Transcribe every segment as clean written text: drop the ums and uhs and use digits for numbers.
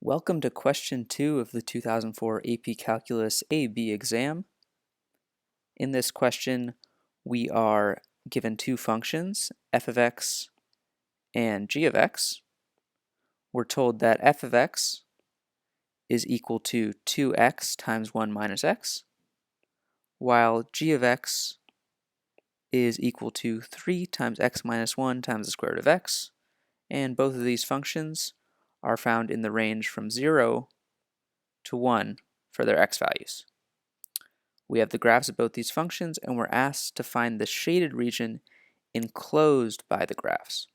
Welcome to question 2 of the 2004 AP Calculus AB exam. In this question, we are given two functions, f of x and g of x. We're told that f of x is equal to 2x times 1 minus x, while g of x is equal to 3 times x minus 1 times the square root of x, and both of these functions are found in the range from 0 to 1 for their x values. We have the graphs of both these functions, and we're asked to find the shaded region enclosed by the graphs.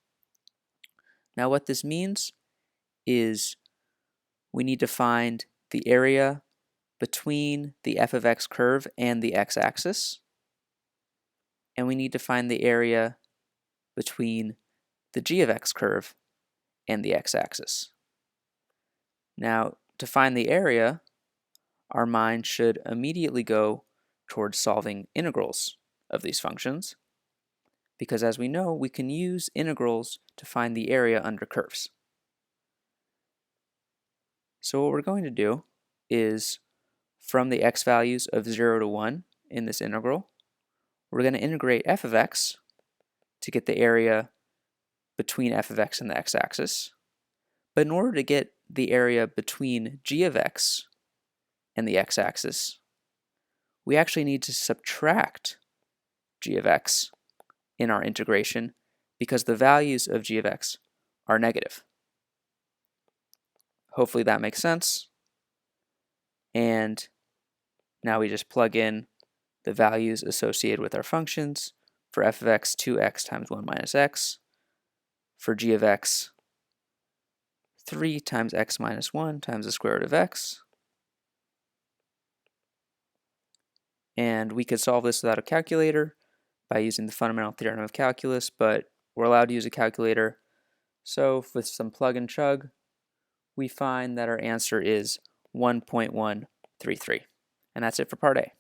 Now what this means is we need to find the area between the f of x curve and the x-axis, and we need to find the area between the g of x curve and the x-axis. Now, to find the area, our mind should immediately go towards solving integrals of these functions, because as we know, we can use integrals to find the area under curves. So what we're going to do is, from the x values of 0 to 1 in this integral, we're going to integrate f of x to get the area between f of x and the x-axis. But in order to get the area between g of x and the x-axis, we actually need to subtract g of x in our integration because the values of g of x are negative. Hopefully that makes sense. And now we just plug in the values associated with our functions. For f of x, 2x times 1 minus x. For g of x, 3 times x minus 1 times the square root of x. And we could solve this without a calculator by using the fundamental theorem of calculus, but we're allowed to use a calculator. So with some plug and chug, we find that our answer is 1.133. And that's it for part A.